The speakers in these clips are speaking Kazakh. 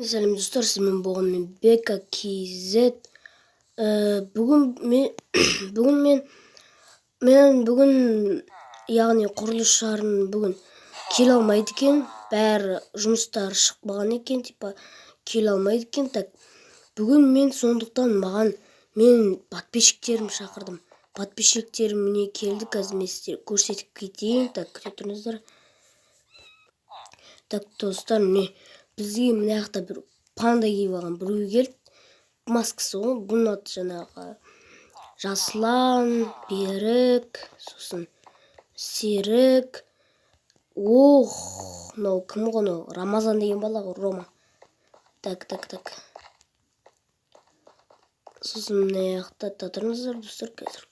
Selam dostlar, sizin bugün BKKZ. Bugün bugün яғни құрылысшылардың бүгін келе алмайды екен, бәрі жұмыстары шықпаған екен, типа келе алмайды екен. Так, бүгін мен сондықтан мен подписчиктерім шақырдым. Подписчиктерім міне келді, қазір мен сіздерге көрсетіп кетейін. Так, күте тұрыңыздар. Так, достар, міне бізге мына жақта бір панда киіп алған біреу келді. Маскасы ғой, бұның аты жаңағы Жаслан, Берік, сосын Серік. Мынау кім ғой, мынау Рамазан деген бала ғой, Рома. Так. Сосын мына жақта тұрыңыздар, достар, қазір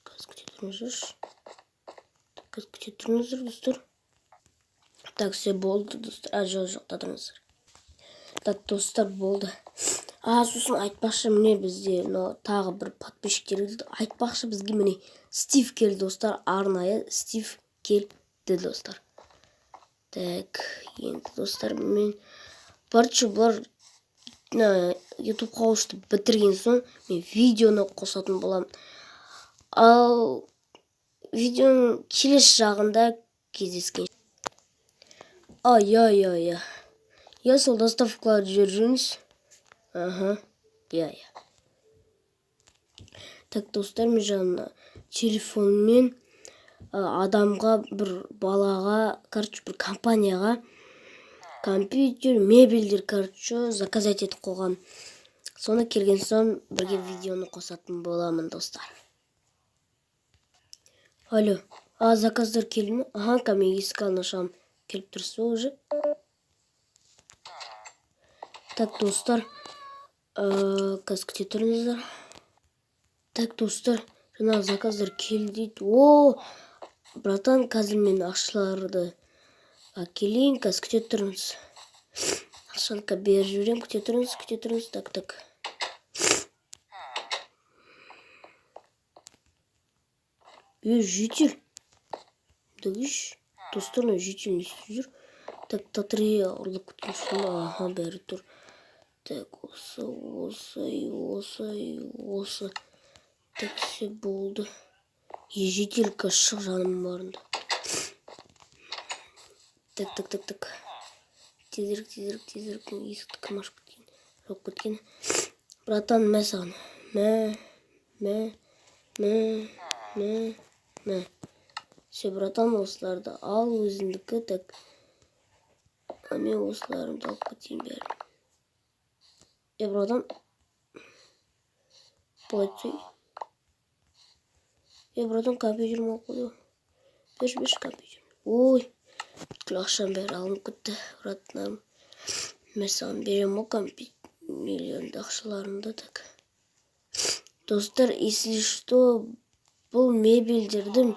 күте тұрыңыздар, достар. Так, все болды, достар. Жоқ, тұрыңыздар. Так, достар, болды. Сосын айтпақшы, міне бізде тағы бір подписчиктер келді. Айтпақшы, бізге міне Стив келді, достар. Арнайы Стив келді, достар. Так, енді достар, мен бұлар YouTube қауышты бітірген соң мен видеоны қосатын боламын. Ал видеоның келесі жағында кездескен. Я сол доставкалар жүріңіз. Так, достар, мен жаңа телефонмен адамға, бір балаға, бір компанияға компьютер, мебельдер, заказать етіп қойған. Соны келген соң бірге видеоны қосатын боламын, достар. Алло, заказдар келді ме? Мен есік алдына шығамын. Келіп тұрсы уже. Так, достар, қазір күте тұрыңыздар. Так, достар, жаңағы заказдар келді дейді. Братан, қазір мен ақшаларды әкелейін, қазір күте тұрыңыз. Ақшаны беріп жіберем, күте тұрыңыз. Так. Жүйтел. Достар, жүйтел не істеп жүр? Так, татырия ұрлап күткен шын, бәрі тұр. Так, осы. Так, все болды. Жүйтел шық жаным барында. Так. Тезірік, есікті кім ашып кеткен? Жоқ кеткен. Братан, мә саған. Мә. Все, братан, осыларды ал, өзіндікі. Так, мен осыларымды алып кетейін бәрін. Братан, платей. Братан, компьютер ма қойды? Берші компьютер. Ақшам бәрі алынып кетті, братанарым. Мен саған берем о миллионды ақшаларымды. Так. Достар, если что, бұл мебельдерді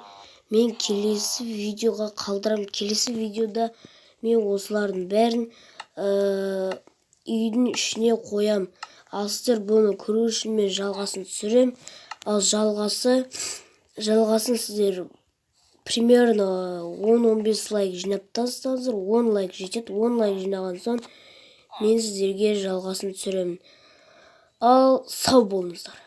мен келесі видеоға қалдырам. Келесі видеода мен осылардың бәрін үйдің ішіне қоям. Ал сіздер бұны көру үшін мен жалғасын түсірем. Ал жалғасын сіздер примерно 10-15 лайк жинап тастаңыздар. 10 лайк жетеді. 10 лайк жинаған соң мен сіздерге жалғасын түсіремін. Ал сау болыңыздар.